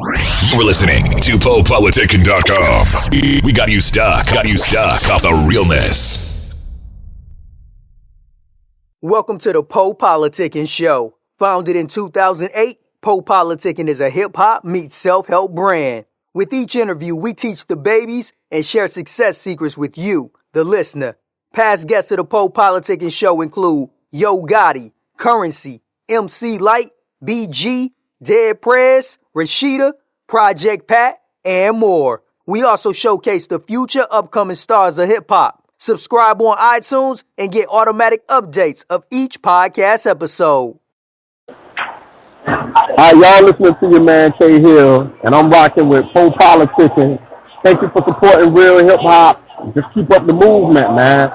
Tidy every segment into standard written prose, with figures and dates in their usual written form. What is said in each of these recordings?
You're listening to PoPolitickin.com. We got you stuck off the realness. Welcome to the PoPolitickin Show. Founded in 2008, PoPolitickin is a hip-hop meets self-help brand. With each interview, we teach the babies and share success secrets with you, the listener. Past guests of the PoPolitickin Show include L.E.G.A.C.Y, Currency, MC Light, BG, Dead Prez, Rashida, Project Pat, and more. We also showcase the future upcoming stars of hip-hop. Subscribe on iTunes and get automatic updates of each podcast episode. All right, y'all listening to your man K Hill, and I'm rocking with PoPolitickin. Thank you for supporting real hip-hop. Just keep up the movement, man.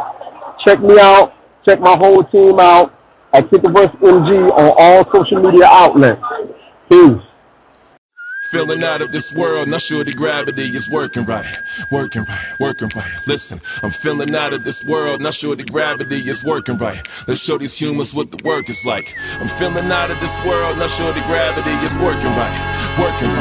Check me out. Check my whole team out at Kickaverse MG on all social media outlets. Peace. Feeling out of this world, not sure the gravity is working right. Working right. Listen, I'm feeling out of this world, not sure the gravity is working right. Let's show these humans what the work is like. I'm feeling out of this world, not sure the gravity is working right. Working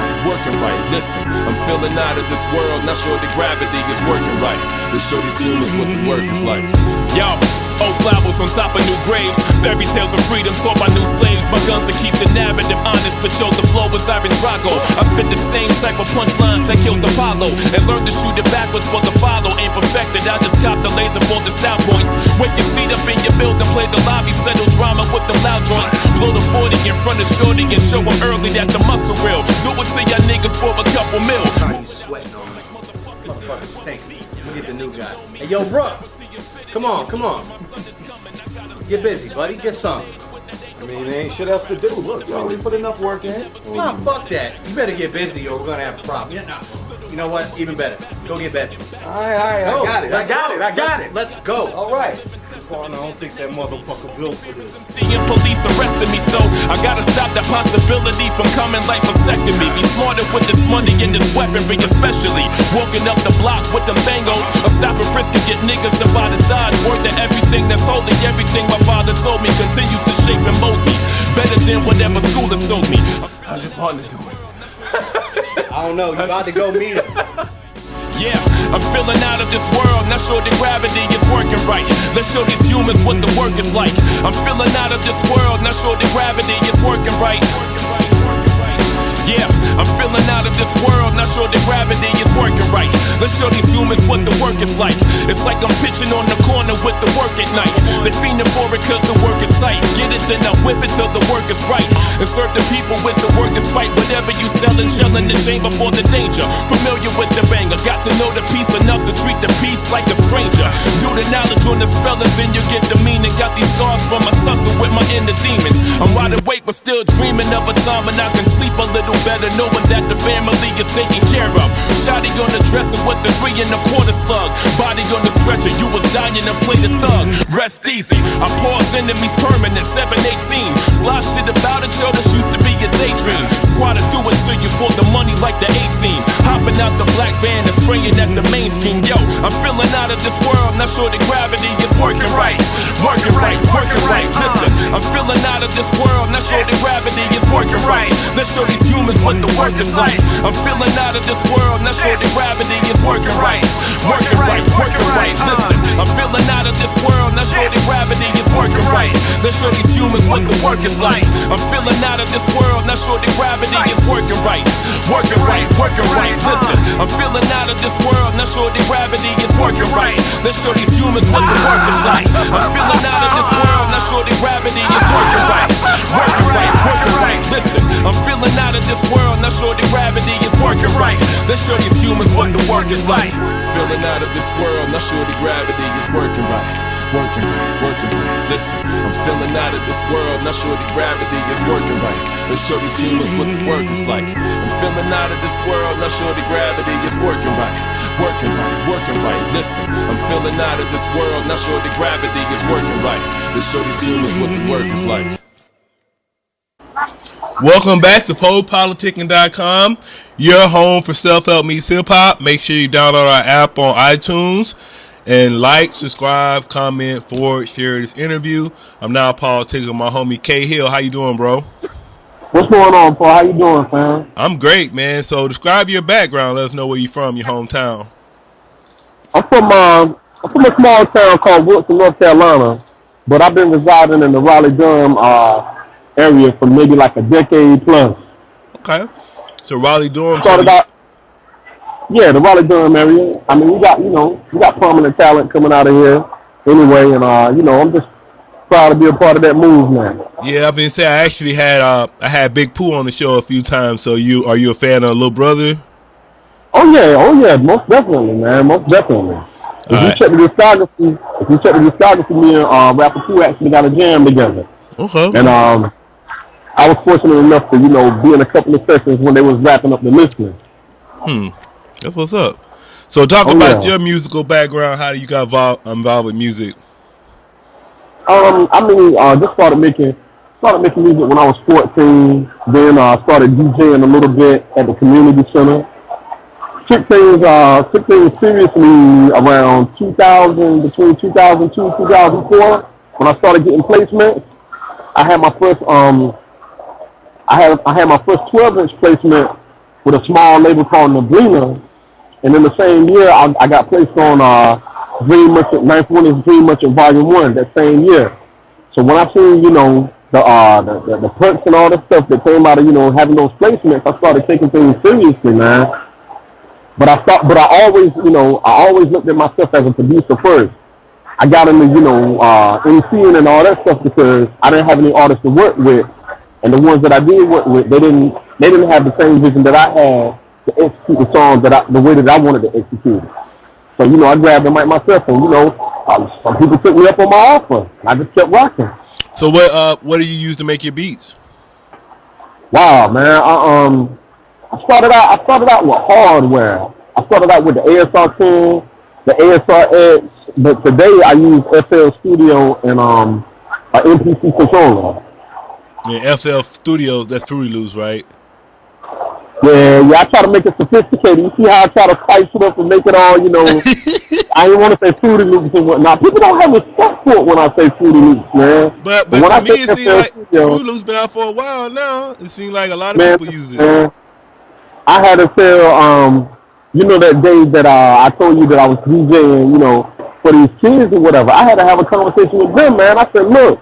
right. Listen, I'm feeling out of this world, not sure the gravity is working right. Let's show these humans what the work is like. Yo, old flowers on top of new graves. Fairy tales of freedom taught by new slaves. My guns to keep the narrative honest, but yo, the flow is Iron Drago. I spit the same type of punchlines that killed Apollo, and learned to shoot it backwards for the follow. Ain't perfected, I just cop the laser for the style points. Wake your feet up in your building, play the lobby, settle drama with the loud joints. Blow the 40 in front of Shorty and show them early that the muscle real. Do it to y'all niggas for a couple mil. You sweating on me. Motherfucker stinks. Look at the new guy. Hey, yo, bro. Come on. Get busy, buddy. Get some. I mean, there ain't shit else to do. Look, you already put enough work in. Nah, fuck that. You better get busy or we're gonna have a problem. Yeah, nah. You know what? Even better. Go get Betsy. All right. Go. I got it. Let's go. All right. Partner, I don't think that motherfucker built for this. Seeing police arresting me, so I gotta stop that possibility from coming like vasectomy. Be smarter with this money and this weaponry, especially walking up the block with them bangos. Or stop and frisk and get niggas about to dodge. Word to everything that's holy, everything my father told me continues to shape and mold me. Better than whatever school has sold me. How's your partner doing? I don't know. You about to go meet him. Yeah, I'm feeling out of this world, not sure the gravity is working right. Let's show these humans what the work is like. I'm feeling out of this world, not sure the gravity is working right. Yeah, I'm feeling out of this world, not sure the gravity is working right. Let's show these humans what the work is like. It's like I'm pitching on the corner with the work at night. They fiending for it cause the work is tight. Get it, then I whip it till the work is right. And serve the people with the work despite whatever you selling, shelling the chamber for the danger. Familiar with the banger, got to know the piece enough to treat the piece like a stranger. Do the knowledge on the spelling, then you get the meaning. Got these scars from my tussle with my inner demons. I'm wide awake but still dreaming of a time when I can sleep a little better, knowing that the family is taken care of. Shotty on the dresser with the 3 1/4 slug. Body on the stretcher, you was dying and played a thug. Rest easy, I pause enemies permanent, 718. Fly shit about it, yo, this used to be a daydream. Squatter do it to you for the money like the 18. Hopping out the black van and spraying at the mainstream. Yo, I'm feeling out of this world, not sure the gravity is working right. Working right. Listen, I'm feeling out of this world, not sure the gravity is working right. Let's show these humans what the work is like. I'm feeling out of this world, not sure the gravity is working right. Working right. Listen, I'm feeling out of this world, not sure the gravity is working right. Let's show these humans what the work is like. I'm feeling out of this world, not sure the gravity is working right. Working right. Listen, I'm feeling out of this world, not sure the gravity is working right. Let's show these humans what the work is like. I'm feeling out of this world, not sure the gravity is working right. Working right. Listen, I'm feeling out of this world, not sure the gravity is working right. Let's show these humans what the work is like. Feeling out of this world, not sure the gravity is working right. Working right. Listen, I'm feeling out of this world, not sure the gravity is working right. Let's show these humans what the work is like. I'm feeling out of this world, not sure the gravity is working right. Working right. Listen, I'm feeling out of this world, not sure the gravity is working right. Let's show these humans what the work is like. Welcome back to PoPolitickin.com, your home for self-help meets hip-hop. Make sure you download our app on iTunes and like, subscribe, comment, forward, share this interview. I'm now politicking with my homie K Hill. How you doing, bro? What's going on, Paul? How you doing, fam? I'm great, man. So describe your background. Let us know where you're from, your hometown. I'm from a small town called Woodson, North Carolina, but I've been residing in the Raleigh-Durham area for maybe like a decade plus. Okay. So Raleigh Durham. So Started out, yeah, the Raleigh-Durham area. I mean, we got prominent talent coming out of here anyway, and I'm just proud to be a part of that movement. yeah, I've been saying I actually had I had Big Pooh on the show a few times. So are you a fan of Little Brother? Oh yeah, most definitely, man, most definitely. All right. If you check the discography, me and Rapper 2 actually got a jam together. Okay. And I was fortunate enough to, be in a couple of sessions when they was wrapping up the listening. That's what's up. So talk Oh about yeah. your musical background. How you got involved with music? Just started making music when I was 14. Then started DJing a little bit at the community center. Took things seriously around 2000, between 2002 2004, when I started getting placements. I had my first I had my first 12-inch placement with a small label called Neblina, and in the same year I got placed on Dream Merchant, Ninth Wonders Dream Merchant Volume 1 that same year. So when I seen the perks and all the stuff that came out of having those placements, I started taking things seriously, man. But I always looked at myself as a producer first. I got into, MCing and all that stuff because I didn't have any artists to work with. And the ones that I did work with, they didn't have the same vision that I had to execute the songs the way that I wanted to execute it. So, I grabbed the mic myself and, some people took me up on my offer. And I just kept rocking. So what do you use to make your beats? Wow, man. I started out with hardware. I started out with the ASR 10, the ASR X, but today I use FL Studio and an MPC controller. Yeah, FL Studios. That's Fruity Loops, right? Yeah. I try to make it sophisticated. You see how I try to spice it up and make it all, I didn't want to say Fruity Loops and whatnot. People don't have respect for it when I say Fruity Loops, man. But when to I me, it seems like Studio, Fruity Loops been out for a while now. It seems like a lot of man, people use it. Man, I had to tell, that day that I told you that I was DJing, for these kids or whatever. I had to have a conversation with them, man. I said, look,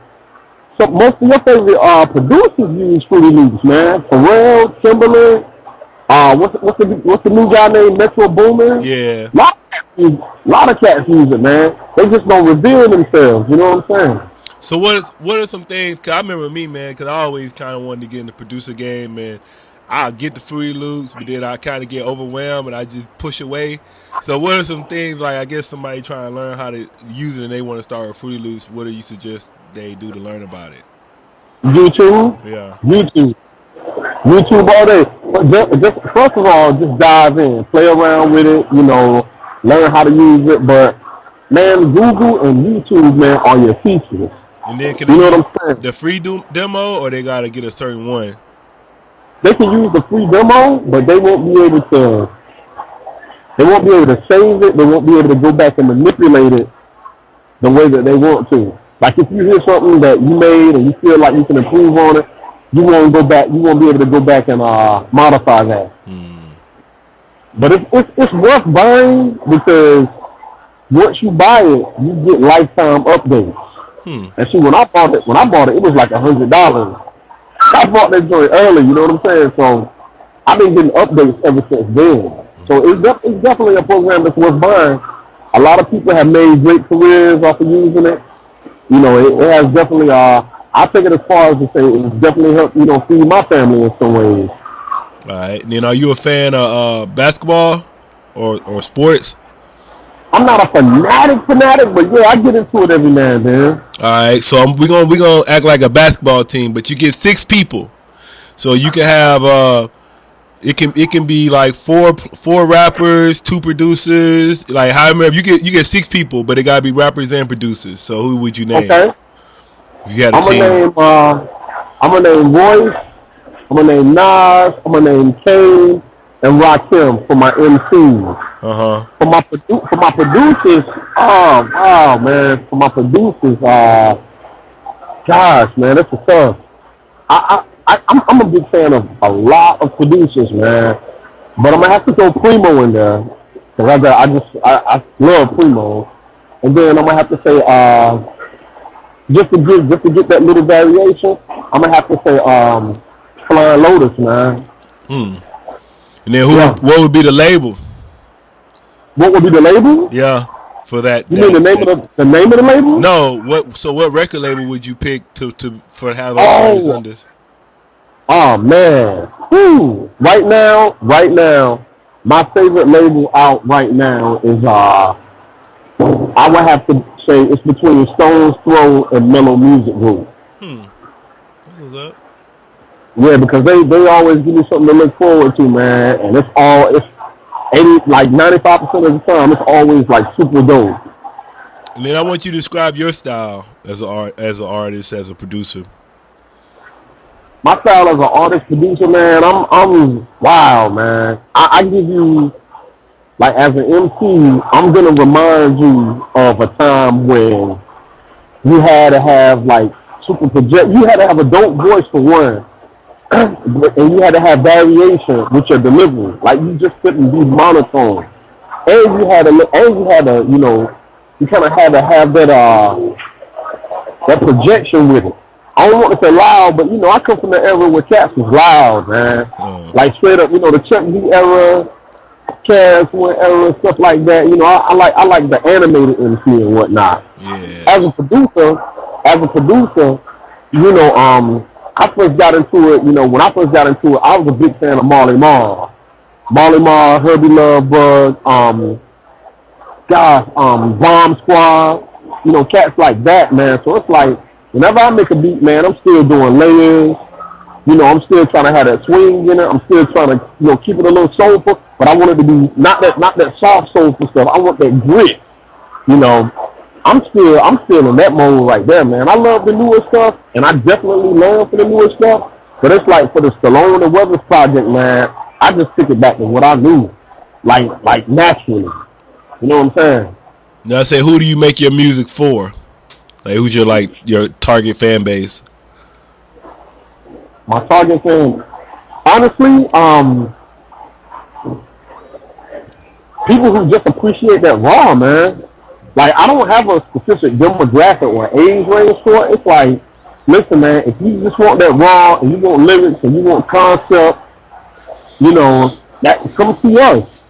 so most of your favorite producers use Fruity Loops, man. Pharrell, Timberland, what's the new guy named Metro Boomin? Yeah. Lot of cats use it, man. They just don't reveal themselves. You know what I'm saying? So what are some things? Cause I remember me, man, because I always kind of wanted to get in the producer game, man. I'll get the Fruity Loops, but then I kind of get overwhelmed and I just push away. So what are some things, like, I guess somebody trying to learn how to use it and they want to start with Fruity Loops, what do you suggest they do to learn about it? YouTube. Yeah. YouTube all day. But just first of all, just dive in, play around with it, learn how to use it. But man, Google and YouTube, man, are your teachers. And then can you know they what I'm saying? The free demo, or they gotta get a certain one? They can use the free demo, but they won't be able to. They won't be able to save it. They won't be able to go back and manipulate it the way that they want to. Like if you hear something that you made and you feel like you can improve on it, you won't go back. You won't be able to go back and modify that. But it's worth buying because once you buy it, you get lifetime updates. And see, when I bought it, it was like $100. I bought that joint early, you know what I'm saying? So I've been getting updates ever since then. So it's definitely a program that's worth buying. A lot of people have made great careers off of using it. It has definitely, I take it as far as to say it's definitely helped, feed my family in some ways. All right. And then are you a fan of basketball or sports? I'm not a fanatic, but yeah, I get into it every now and then. All right, so we gonna act like a basketball team, but you get 6 people, so you can have it can be like four rappers, 2 producers, like however you get 6 people, but it gotta be rappers and producers. So who would you name? Okay, if you had a team. I'm gonna name Royce. I'm gonna name Nas. I'm gonna name Kane and Rakim for my MCs. For my producers, oh wow, man. For my producers, gosh, man, that's a tough. I'm a big fan of a lot of producers, man. But I'm gonna have to throw Primo in there because I love Primo, and then I'm gonna have to say just to get that little variation, I'm gonna have to say Flying Lotus, man. And then Yeah. what would be the label? What would be the label? Yeah, for that. You mean the name of the name of the label? No, what record label would you pick for how those artists Oh, under? oh man. Whew. Right now, my favorite label out right now is I would have to say it's between Stone's Throw and Mellow Music Group. What's up? Yeah, because they always give me something to look forward to, man. And it's 95% of the time it's always like super dope. And then I want you to describe your style as an artist, as a producer. My style as an artist producer, man, I'm wild, man. I give you, like, as an MC, I'm gonna remind you of a time when you had to have like super project. You had to have a dope voice for one, and you had to have variation with your delivery. Like you just couldn't be monotone, and you had to, you kind of had to have that projection with it. I don't want to say loud, but I come from the era where cats was loud, man. Like straight up, the Chuck D era, Cass One era, stuff like that. I like the animated MC and whatnot. Yeah. As a producer, I first got into it. When I first got into it, I was a big fan of Marley Marl, Herbie Love Bug, Bomb Squad, cats like that, man. So it's like, whenever I make a beat, man, I'm still doing layers. I'm still trying to have that swing in it. I'm still trying to, keep it a little soulful, but I want it to be not that soft soulful stuff. I want that grit. I'm still in that mode right there, man. I love the newer stuff, and I definitely learn from the newer stuff. But it's like for the Stallone and Weathers project, man, I just took it back to what I knew, like naturally. You know what I'm saying? Now I say, who do you make your music for? Like, who's your target fan base? My target fan, honestly, people who just appreciate that raw, man. Like, I don't have a specific demographic or age range for it. It's like, listen, man, if you just want that raw and you want lyrics and you want concept, that come see us.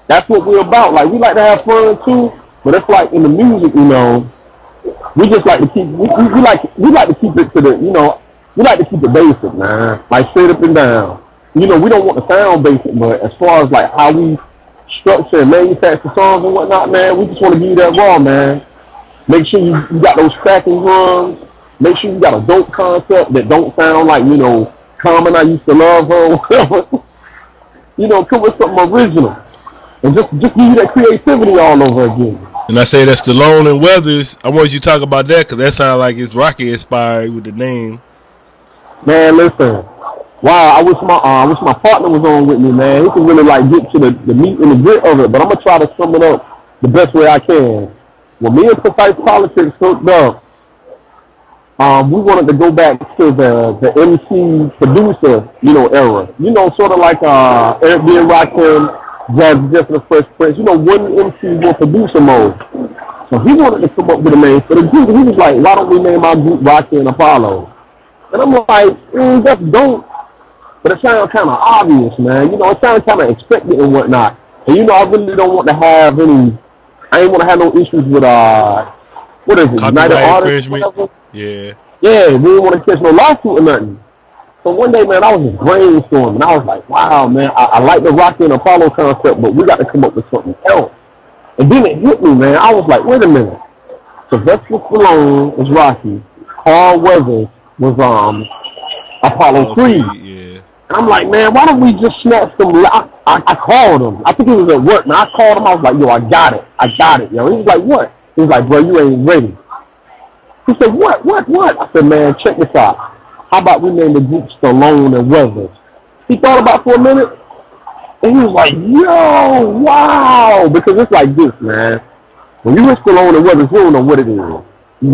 That's what we're about. Like, we like to have fun too, but it's like in the music, we just like to keep we like to keep it to the we like to keep it basic, man. Like straight up and down. We don't want to sound basic, but as far as like how we structure and manufacture songs and whatnot, man, we just want to give you that raw, man. Make sure you got those cracking drums. Make sure you got a dope concept that don't sound like, Common, I used to love her or whatever. Come with something original. And just give you that creativity all over again. And I say that's Stallone and Weathers. I want you to talk about that because that sounds like it's Rocky inspired with the name. Man, listen. Wow, I wish my partner was on with me, man. He can really get to the meat and the grit of it. But I'm gonna try to sum it up the best way I can. When me and Precise Politics hooked up, we wanted to go back to the MC producer, era. Sort of like Eric B. and Rakim, Jazzy Jeff and the Fresh Prince. One MC, one producer mode. So he wanted to come up with a name for the group. He was like, why don't we name our group Rocky and Apollo? And I'm like, that's dope. But it sounds kind of obvious, man. It sounds kind of expected and whatnot. And, I really don't want to have I ain't want to have no issues with, what is it, Copyright United Artists? infringement? Yeah. Yeah, we didn't want to catch no lawsuit or nothing. So one day, man, I was just brainstorming. I was like, wow, man, I like the Rocky and Apollo concept, but we got to come up with something else. And then it hit me, man. I was like, wait a minute. Sylvester Stallone was Rocky. Carl Weathers was Apollo Creed. Yeah. And I'm like, man, why don't we just snatch some? I called him. I think he was at work. Now I called him. I was like, yo, I got it, yo. He was like, what? He was like, bro, you ain't ready. He said, what? I said, man, check this out. How about we name the group Stallone and Weathers? He thought about it for a minute, and he was like, yo, wow. Because it's like this, man. When you hear Stallone and Weathers, you don't know what it is. You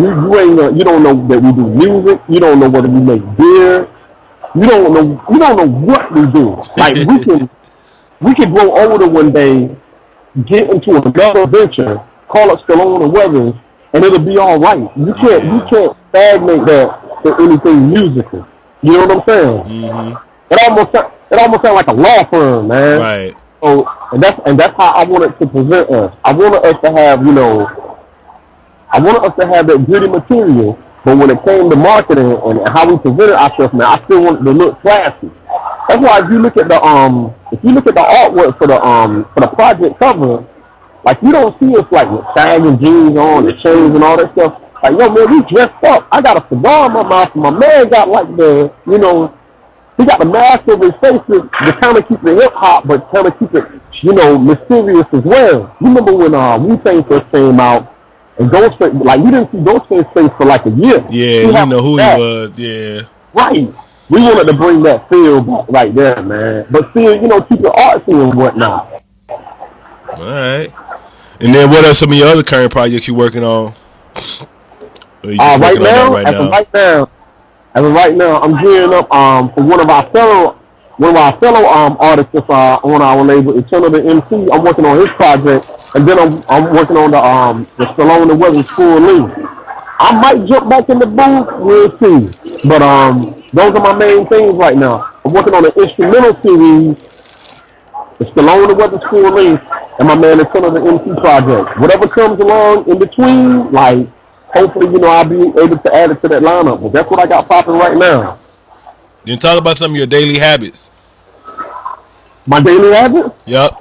don't know that we do music. You don't know whether we make beer. you don't know what we do. Like we can grow older one day, get into another venture, call it Stallone and Weathers, and it'll be all right. You can't stagnate that to anything musical. You know what I'm saying? Mm-hmm. It almost sounds like a law firm, man. Right. So and that's how I wanted to present us. I wanted us to have, that gritty material, but when it came to marketing and how we presented ourselves, man, I still wanted to look classy. That's why if you look at the artwork for the project cover, like you don't see us like with sagging jeans on, the chains and all that stuff. Like, yo, man, we dressed up. I got a cigar in my mouth, and my man got like he got the mask over his face to kind of keep it hip hop, but kind of keep it, mysterious as well. You remember when Wu-Tang first came out, and Ghostface, like, we didn't see Ghostface's face for like a year. Yeah, you know who he was, yeah. Right. We wanted to bring that feel back right there, man. But still, keep it artsy and whatnot. All right. And then what are some of your other current projects you're working on? Right now, I'm gearing up for one of our fellow artists that's on our label, Eternal the MC. I'm working on his project, and then I'm working on the Stallone and Weathers full length. I might jump back in the booth, we'll see. But those are my main things right now. I'm working on an instrumental series, the Stallone and Weathers full length, and my man Eternal the MC project. Whatever comes along in between, like, hopefully, I'll be able to add it to that lineup. But that's what I got popping right now. Then talk about some of your daily habits. My daily habits? Yep.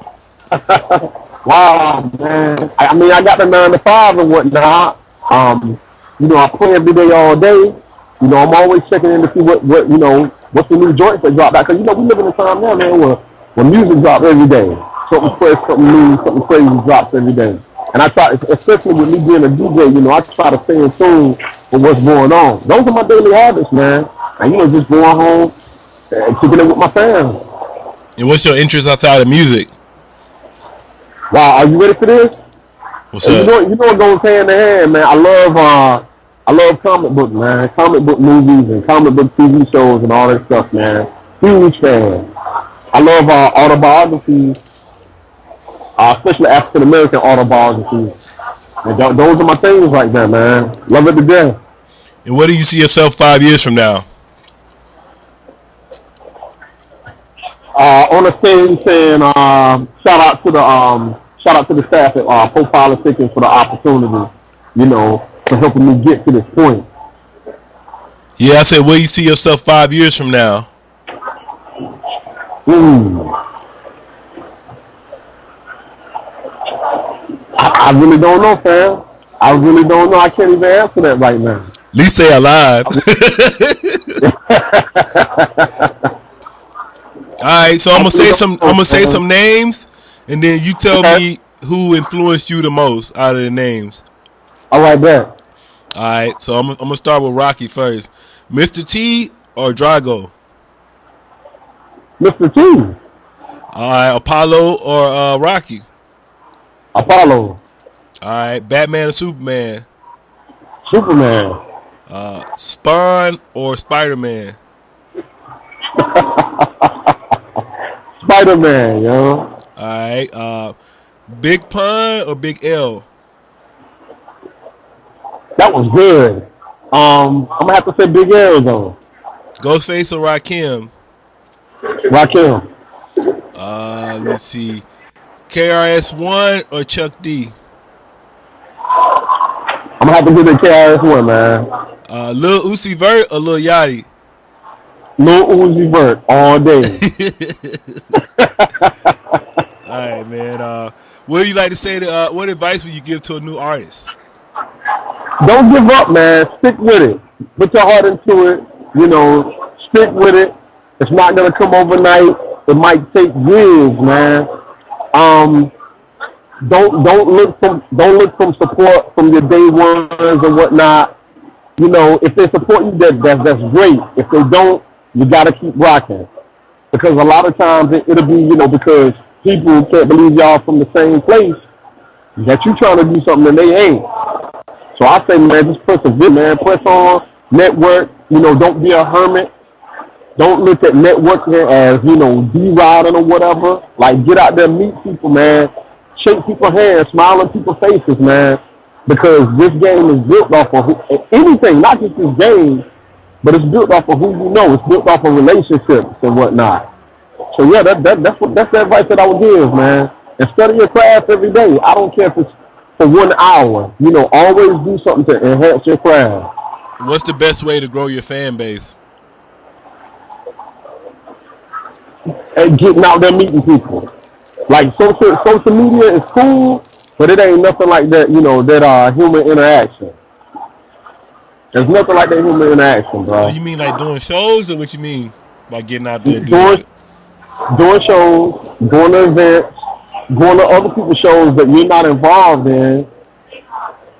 Wow, man. I mean, I got the 9 to 5 and whatnot. I play every day, all day. I'm always checking in to see what's the new joints that drop back. Because, we live in a time now, man, where music drops every day. Something fresh, something new, something crazy drops every day. And I try, especially with me being a DJ, I try to stay in tune with what's going on. Those are my daily habits, man. And, just going home and kicking it with my fam. And what's your interest outside of music? Wow, are you ready for this? What's up? You know what goes hand in hand, man. I love comic books, man. Comic book movies and comic book TV shows and all that stuff, man. Huge fan. I love autobiographies, especially African American autobiographies. And those are my things right there, man. Love it to death. And where do you see yourself 5 years from now? On the stage saying, shout out to the staff at PoPolitickin for the opportunity, for helping me get to this point. Yeah, I said, where do you see yourself 5 years from now? I really don't know, fam. I really don't know. I can't even answer that right now. At least stay alive. All right, so I'm gonna say some names, and then you tell me who influenced you the most out of the names. All right, bet. All right, so I'm gonna start with Rocky first. Mr. T or Drago? Mr. T. All right, Apollo or Rocky? Apollo. All right, Batman or Superman? Superman. Spawn or Spider-Man? Spider-Man, yo. All right, Big Pun or Big L? That was good. I'm gonna have to say Big L though. Ghostface or Rakim? Rakim. Let me see. KRS-One or Chuck D? I'm gonna have to do the KRS-One, man. Lil Uzi Vert or Lil Yachty? Lil Uzi Vert all day. All right, man. What do you like to say? What advice would you give to a new artist? Don't give up, man. Stick with it. Put your heart into it. Stick with it. It's not gonna come overnight. It might take years, man. Don't look from support from your day ones and whatnot. If they support you, that's great. If they don't, you gotta keep rocking. Because a lot of times it'll be, because people can't believe y'all from the same place that you trying to do something and they ain't. So I say, man, just persevere, man. Press on, network. Don't be a hermit. Don't look at networking as, D-riding or whatever. Like, get out there, meet people, man. Shake people's hands, smile in people's faces, man. Because this game is built off of anything, not just this game, but it's built off of who you know. It's built off of relationships and whatnot. So yeah, that's the advice that I would give, man. And study your craft every day. I don't care if it's for 1 hour. Always do something to enhance your craft. What's the best way to grow your fan base? And getting out there meeting people. Like social media is cool, but it ain't nothing like that, that human interaction. There's nothing like that human interaction, bro. So you mean like doing shows, or what you mean by getting out there and doing it? Doing shows, going to events, going to other people's shows that you're not involved in.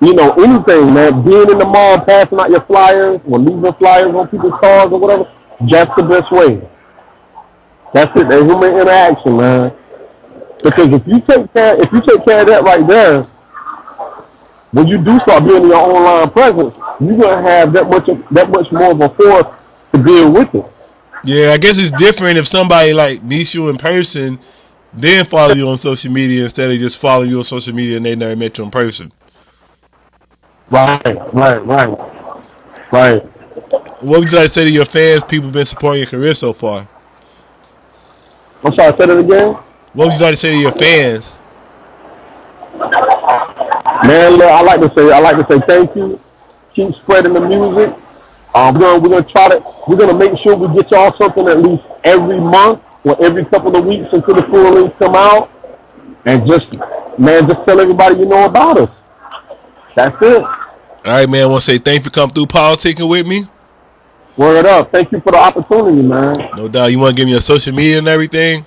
Anything, man. Being in the mall, passing out your flyers, or leaving flyers on people's cars or whatever. That's the best way. That's it. That human interaction, man. Because if you take care of that right there, when you do start building your online presence, you're gonna have that much more of a force to deal with it. Yeah, I guess it's different if somebody like meets you in person, then follow you on social media instead of just following you on social media and they never met you in person. Right. What would you like to say to your fans, people who've been supporting your career so far? I'm sorry, say that again? What would you like to say to your fans? Man, look, I like to say thank you. Keep spreading the music. We're gonna make sure we get y'all something at least every month or every couple of weeks until the full release come out. And just tell everybody you know about us. That's it. All right, man. I want to say thank you for coming through politicking with me. Word up. Thank you for the opportunity, man. No doubt. You want to give me your social media and everything?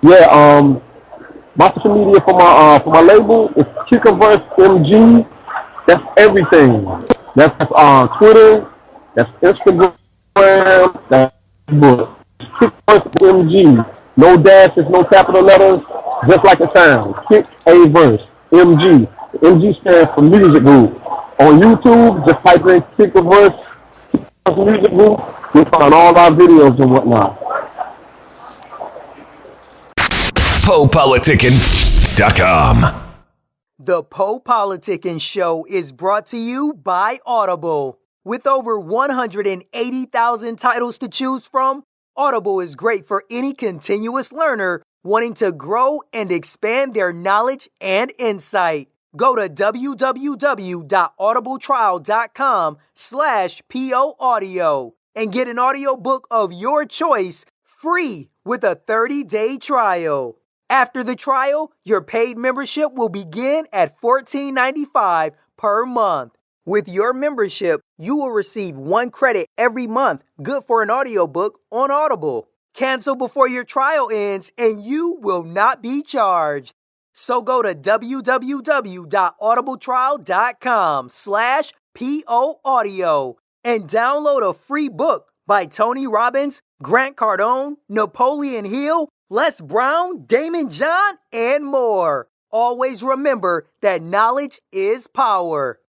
Yeah. My social media for my label is Kickaverse MG. That's everything. That's Twitter. That's Instagram. That's Facebook. Kickaverse MG. No dashes, no capital letters. Just like it sounds. Kickaverse MG. MG stands for music group. On YouTube, just type in Kickaverse music group. You'll find all our videos and whatnot. PoPolitickin.com. The PoPolitickin Show is brought to you by Audible. With over 180,000 titles to choose from, Audible is great for any continuous learner wanting to grow and expand their knowledge and insight. Go to www.audibletrial.com/POAudio and get an audiobook of your choice free with a 30-day trial. After the trial, your paid membership will begin at $14.95 per month. With your membership, you will receive 1 credit every month, good for an audiobook on Audible. Cancel before your trial ends and you will not be charged. So go to www.audibletrial.com/POAudio and download a free book by Tony Robbins, Grant Cardone, Napoleon Hill, Les Brown, Damon John, and more. Always remember that knowledge is power.